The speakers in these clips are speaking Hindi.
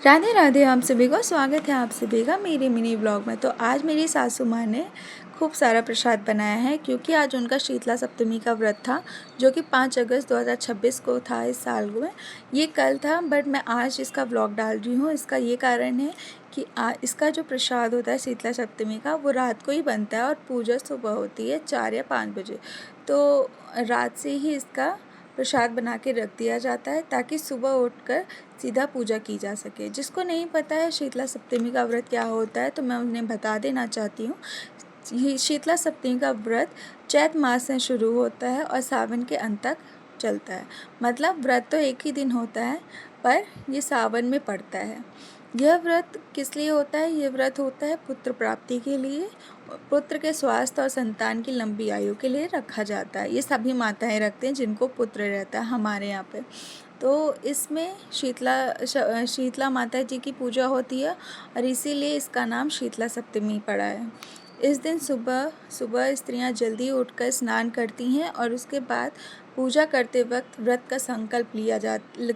राधे राधे। आप सभी को स्वागत है आप सभी का मेरे मिनी ब्लॉग में। तो आज मेरी सासू माँ ने खूब सारा प्रसाद बनाया है क्योंकि आज उनका शीतला सप्तमी का व्रत था जो कि 5 अगस्त 2026 को था इस साल में। ये कल था बट मैं आज इसका ब्लॉग डाल रही हूँ। इसका ये कारण है कि इसका जो प्रसाद होता है शीतला सप्तमी का वो रात को ही बनता है और पूजा सुबह होती है 4 या 5 बजे। तो रात से ही इसका प्रसाद बना के रख दिया जाता है ताकि सुबह उठकर सीधा पूजा की जा सके। जिसको नहीं पता है शीतला सप्तमी का व्रत क्या होता है तो मैं उन्हें बता देना चाहती हूँ। शीतला सप्तमी का व्रत चैत मास से शुरू होता है और सावन के अंत तक चलता है। मतलब व्रत तो एक ही दिन होता है पर ये सावन में पड़ता है। यह व्रत किस लिए होता है? यह व्रत होता है पुत्र प्राप्ति के लिए, पुत्र के स्वास्थ्य और संतान की लंबी आयु के लिए रखा जाता है। ये सभी माताएं रखते हैं जिनको पुत्र रहता है हमारे यहाँ पे। तो इसमें शीतला माता जी की पूजा होती है और इसीलिए इसका नाम शीतला सप्तमी पड़ा है। इस दिन सुबह सुबह स्त्रियां जल्दी उठकर स्नान करती हैं और उसके बाद पूजा करते वक्त व्रत का संकल्प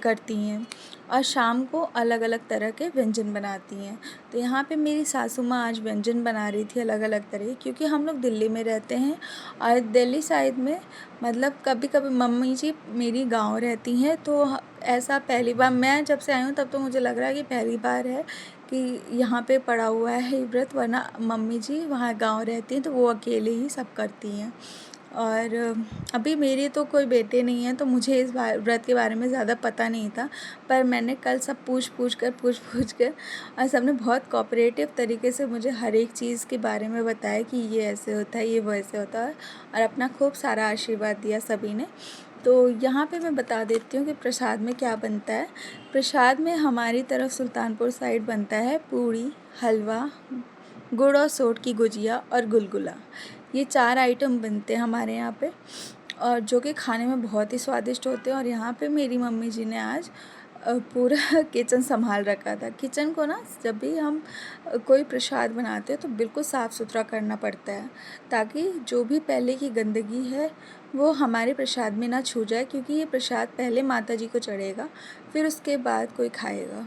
करती हैं और शाम को अलग अलग तरह के व्यंजन बनाती हैं। तो यहाँ पे मेरी सासू माँ आज व्यंजन बना रही थी अलग अलग तरह, क्योंकि हम लोग दिल्ली में रहते हैं और दिल्ली साइड में मतलब कभी कभी मम्मी जी मेरी गांव रहती हैं। तो ऐसा पहली बार मैं जब से आई हूँ तब तो मुझे लग रहा है कि पहली बार है कि यहाँ पे पड़ा हुआ है व्रत, वरना मम्मी जी वहाँ गांव रहती हैं तो वो अकेले ही सब करती हैं। और अभी मेरे तो कोई बेटे नहीं है तो मुझे इस व्रत के बारे में ज़्यादा पता नहीं था, पर मैंने कल सब पूछ पूछ कर और सबने बहुत कोऑपरेटिव तरीके से मुझे हर एक चीज़ के बारे में बताया कि ये ऐसे होता है, ये वैसे होता है, और अपना खूब सारा आशीर्वाद दिया सभी ने। तो यहाँ पे मैं बता देती हूँ कि प्रसाद में क्या बनता है। प्रसाद में हमारी तरफ सुल्तानपुर साइड बनता है पूड़ी, हलवा, गुड़ और सोट की गुजिया और गुलगुला। ये 4 आइटम बनते हैं हमारे यहाँ पे और जो कि खाने में बहुत ही स्वादिष्ट होते हैं। और यहाँ पे मेरी मम्मी जी ने आज पूरा किचन संभाल रखा था। किचन को ना जब भी हम कोई प्रसाद बनाते हैं तो बिल्कुल साफ़ सुथरा करना पड़ता है ताकि जो भी पहले की गंदगी है वो हमारे प्रसाद में ना छू जाए, क्योंकि ये प्रसाद पहले माता जी को चढ़ेगा फिर उसके बाद कोई खाएगा।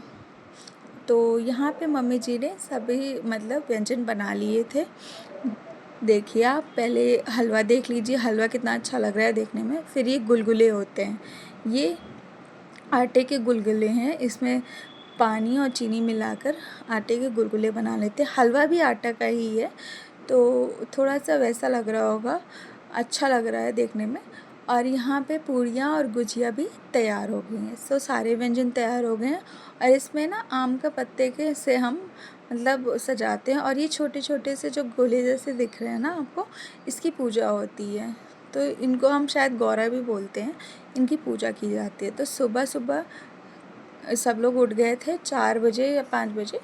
तो यहाँ पे मम्मी जी ने सभी मतलब व्यंजन बना लिए थे। देखिए आप पहले हलवा देख लीजिए, हलवा कितना अच्छा लग रहा है देखने में। फिर ये गुलगुले होते हैं, ये आटे के गुलगुले हैं। इसमें पानी और चीनी मिलाकर आटे के गुलगुले बना लेते हैं। हलवा भी आटा का ही है तो थोड़ा सा वैसा लग रहा होगा, अच्छा लग रहा है देखने में। और यहाँ पे पूड़ियाँ और गुजिया भी तैयार हो गई हैं। सो सारे व्यंजन तैयार हो गए हैं और इसमें ना आम का पत्ते के से हम मतलब सजाते हैं। और ये छोटे छोटे से जो गोले जैसे दिख रहे हैं ना आपको, इसकी पूजा होती है। तो इनको हम शायद गौरा भी बोलते हैं, इनकी पूजा की जाती है। तो सुबह सुबह सब लोग उठ गए थे 4 बजे या 5 बजे।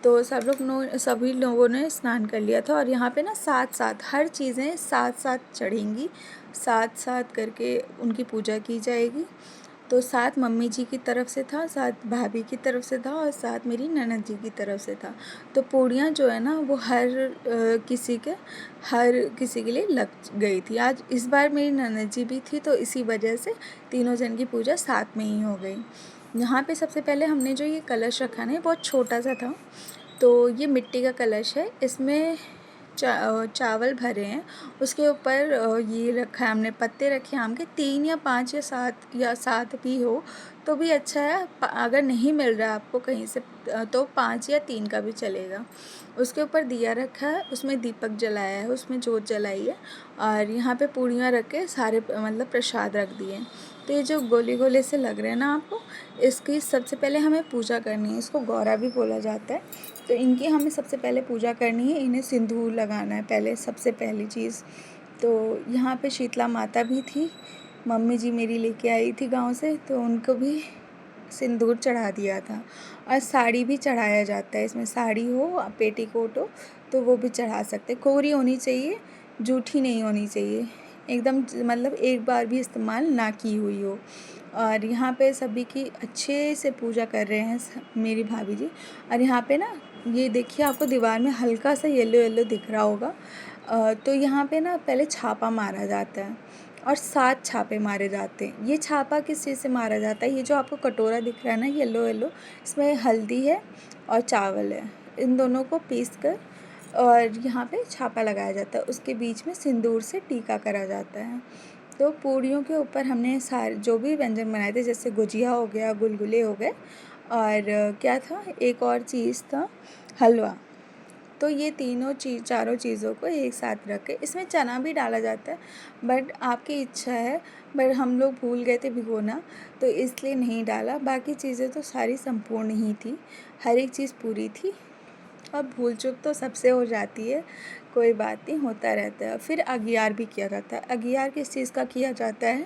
तो सभी लोगों ने स्नान कर लिया था और यहाँ पे ना साथ साथ हर चीज़ें साथ साथ चढ़ेंगी, साथ साथ करके उनकी पूजा की जाएगी। तो साथ मम्मी जी की तरफ से था, साथ भाभी की तरफ से था और साथ मेरी ननद जी की तरफ से था। तो पूड़ियाँ जो है ना वो हर किसी के लिए लग गई थी। आज इस बार मेरी ननद जी भी थी तो इसी वजह से तीनों जन की पूजा साथ में ही हो गई। यहाँ पे सबसे पहले हमने जो ये कलश रखा ना, बहुत छोटा सा था। तो ये मिट्टी का कलश है, इसमें चावल भरे हैं। उसके ऊपर ये रखा है हमने, पत्ते रखे हैं आम के 3 या 5 या 7 भी हो तो भी अच्छा है। अगर नहीं मिल रहा है आपको कहीं से तो 5 या 3 का भी चलेगा। उसके ऊपर दिया रखा है, उसमें दीपक जलाया है, उसमें जोत जलाई है और यहाँ पे पूड़ियाँ रख के सारे मतलब प्रसाद रख दिए। तो ये जो गोले गोले से लग रहे हैं ना आपको, इसकी सबसे पहले हमें पूजा करनी है। इसको गौरा भी बोला जाता है। तो इनकी हमें सबसे पहले पूजा करनी है, इन्हें सिंदूर लगाना है पहले, सबसे पहली चीज़। तो यहाँ पे शीतला माता भी थी, मम्मी जी मेरी लेके आई थी गांव से, तो उनको भी सिंदूर चढ़ा दिया था। और साड़ी भी चढ़ाया जाता है, इसमें साड़ी हो पेटीकोट हो तो वो भी चढ़ा सकते। कोरी होनी चाहिए, जूठी नहीं होनी चाहिए, एकदम मतलब एक बार भी इस्तेमाल ना की हुई हो। और यहाँ पे सभी की अच्छे से पूजा कर रहे हैं मेरी भाभी जी। और यहाँ पे ना ये देखिए आपको दीवार में हल्का सा येलो येलो दिख रहा होगा। तो यहाँ पे ना पहले छापा मारा जाता है और 7 छापे मारे जाते हैं। ये छापा किस चीज़ से मारा जाता है? ये जो आपको कटोरा दिख रहा है ना येलो येलो, इसमें हल्दी है और चावल है, इन दोनों को पीस कर और यहाँ पे छापा लगाया जाता है। उसके बीच में सिंदूर से टीका करा जाता है। तो पूड़ियों के ऊपर हमने सारे जो भी व्यंजन बनाए थे, जैसे गुजिया हो गया, गुलगुले हो गए और क्या था, एक और चीज़ था, हलवा। तो ये चारों चीज़ों को एक साथ रख के, इसमें चना भी डाला जाता है बट आपकी इच्छा है, बट हम लोग भूल गए थे भिगोना तो इसलिए नहीं डाला। बाकी चीज़ें तो सारी संपूर्ण ही थी, हर एक चीज़ पूरी थी। अब भूल चूक तो सबसे हो जाती है, कोई बात नहीं, होता रहता है। फिर अगियार भी किया जाता है। अगियार किस चीज़ का किया जाता है?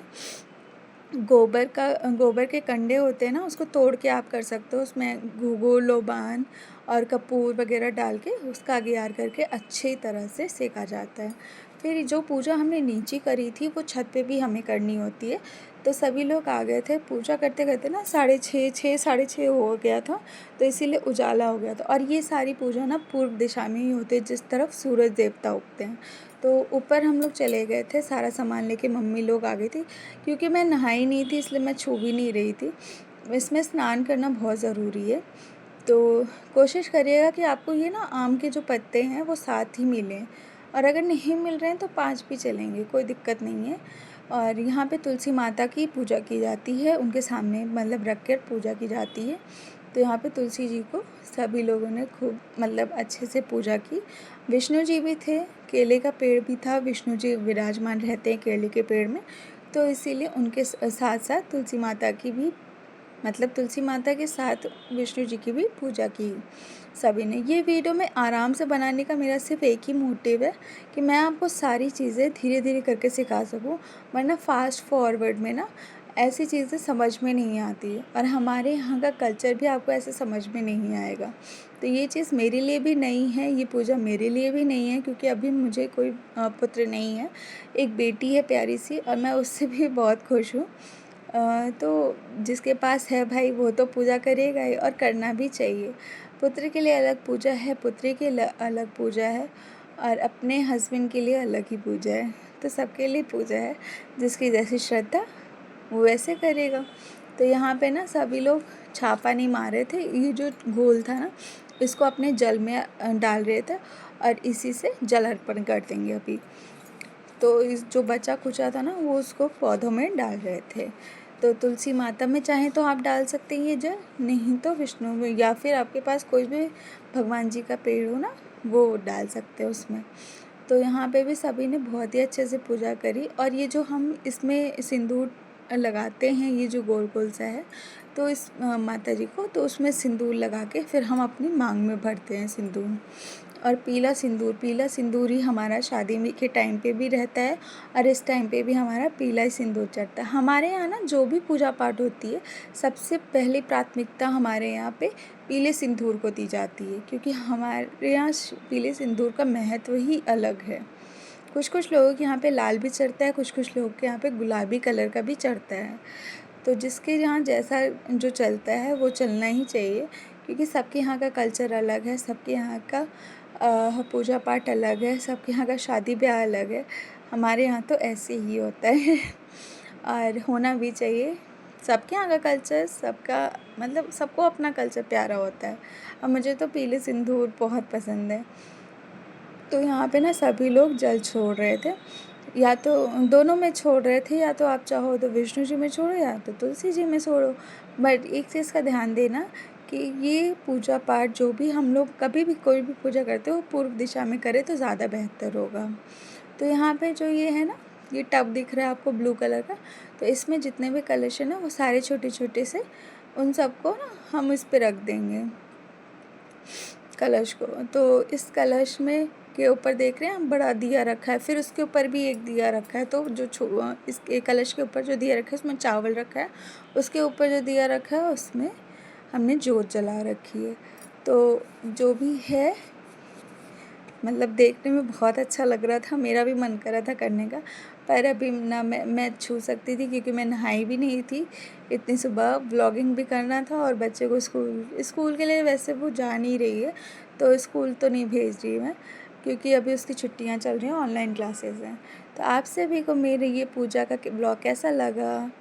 गोबर के कंडे होते हैं ना, उसको तोड़ के आप कर सकते हो, उसमें घुघुर लोबान और कपूर वगैरह डाल के उसका अगियार करके अच्छी तरह से सेका जाता है। फिर जो पूजा हमने नीचे करी थी वो छत पे भी हमें करनी होती है। तो सभी लोग आ गए थे, पूजा करते करते ना 6:30 हो गया था, तो इसीलिए उजाला हो गया था। और ये सारी पूजा ना पूर्व दिशा में ही होती है, जिस तरफ सूरज देवता उगते हैं। तो ऊपर हम लोग चले गए थे, सारा सामान लेके मम्मी लोग आ गई थी, क्योंकि मैं नहाई नहीं थी इसलिए मैं छू भी नहीं रही थी। इसमें स्नान करना बहुत ज़रूरी है, तो कोशिश करिएगा कि आपको ये ना आम के जो पत्ते हैं वो 7 ही मिलें, और अगर नहीं मिल रहे हैं तो 5 भी चलेंगे, कोई दिक्कत नहीं है। और यहाँ पे तुलसी माता की पूजा की जाती है, उनके सामने मतलब रख कर पूजा की जाती है। तो यहाँ पे तुलसी जी को सभी लोगों ने खूब मतलब अच्छे से पूजा की। विष्णु जी भी थे, केले का पेड़ भी था, विष्णु जी विराजमान रहते हैं केले के पेड़ में, तो इसीलिए उनके साथ साथ तुलसी माता की भी, मतलब तुलसी माता के साथ विष्णु जी की भी पूजा की सभी ने। ये वीडियो में आराम से बनाने का मेरा सिर्फ एक ही मोटिव है कि मैं आपको सारी चीज़ें धीरे धीरे करके सिखा सकूं, वरना फास्ट फॉरवर्ड में ना ऐसी चीज़ें समझ में नहीं आती है, और हमारे यहाँ का कल्चर भी आपको ऐसे समझ में नहीं आएगा। तो ये चीज़ मेरे लिए भी नई है, ये पूजा मेरे लिए भी नहीं है, क्योंकि अभी मुझे कोई पुत्र नहीं है, एक बेटी है प्यारी सी, और मैं उससे भी बहुत खुश हूँ। तो जिसके पास है भाई वो तो पूजा करेगा ही, और करना भी चाहिए। पुत्र के लिए अलग पूजा है, पुत्री के लिए अलग पूजा है, और अपने हस्बैंड के लिए अलग ही पूजा है। तो सबके लिए पूजा है, जिसकी जैसी श्रद्धा वो वैसे करेगा। तो यहाँ पे ना सभी लोग छापा नहीं मार रहे थे, ये जो घोल था ना इसको अपने जल में डाल रहे थे, और इसी से जल अर्पण कर देंगे अभी। तो इस जो बचा कुचा था ना वो उसको पौधों में डाल रहे थे। तो तुलसी माता में चाहें तो आप डाल सकते हैं ये जल, नहीं तो विष्णु में, या फिर आपके पास कोई भी भगवान जी का पेड़ हो ना वो डाल सकते हैं उसमें। तो यहाँ पे भी सभी ने बहुत ही अच्छे से पूजा करी। और ये जो हम इसमें सिंदूर लगाते हैं, ये जो गोल गोल सा है, तो इस माता जी को, तो उसमें सिंदूर लगा के फिर हम अपनी मांग में भरते हैं सिंदूर। और पीला सिंदूर ही हमारा शादी में के टाइम पे भी रहता है, और इस टाइम पे भी हमारा पीला ही सिंदूर चढ़ता है। हमारे यहाँ ना जो भी पूजा पाठ होती है, सबसे पहली प्राथमिकता हमारे यहाँ पे पीले सिंदूर को दी जाती है, क्योंकि हमारे यहाँ पीले सिंदूर का महत्व ही अलग है। कुछ लोगों के यहाँ पे लाल भी चढ़ता है, कुछ लोगों के यहाँ पे गुलाबी कलर का भी चढ़ता है। तो जिसके यहाँ जैसा जो चलता है वो चलना ही चाहिए, क्योंकि सबके यहाँ का कल्चर अलग है, सबके यहाँ का पूजा पाठ अलग है, सबके यहाँ का शादी ब्याह अलग है। हमारे यहाँ तो ऐसे ही होता है और होना भी चाहिए। सबके यहाँ का कल्चर, सबका मतलब सबको अपना कल्चर प्यारा होता है। और मुझे तो पीले सिंदूर बहुत पसंद है। तो यहाँ पे ना सभी लोग जल छोड़ रहे थे, या तो दोनों में छोड़ रहे थे, या तो आप चाहो तो विष्णु जी में छोड़ो या तो तुलसी जी में छोड़ो। बट एक चीज़ का ध्यान देना कि ये पूजा पाठ जो भी हम लोग कभी भी कोई भी पूजा करते हो पूर्व दिशा में करें तो ज़्यादा बेहतर होगा। तो यहाँ पे जो ये है ना, ये टब दिख रहा है आपको ब्लू कलर का, तो इसमें जितने भी कलश है ना वो सारे छोटे छोटे से, उन सबको ना हम इस पर रख देंगे कलश को। तो इस कलश में के ऊपर देख रहे हैं हम बड़ा दिया रखा है, फिर उसके ऊपर भी एक दिया रखा है। तो जो इस कलश के ऊपर जो दिया रखा है उसमें चावल रखा है, उसके ऊपर जो दिया रखा है उसमें हमने जोत जला रखी है। तो जो भी है मतलब देखने में बहुत अच्छा लग रहा था, मेरा भी मन कर रहा था करने का, पर अभी ना मैं छू सकती थी क्योंकि मैं नहाई भी नहीं थी इतनी सुबह, व्लॉगिंग भी करना था और बच्चे को स्कूल के लिए वैसे वो जा नहीं रही है, तो स्कूल तो नहीं भेज रही मैं, क्योंकि अभी उसकी छुट्टियां चल रही हैं, ऑनलाइन क्लासेस हैं। तो आप सभी को मेरे ये पूजा का ब्लॉग कैसा लगा?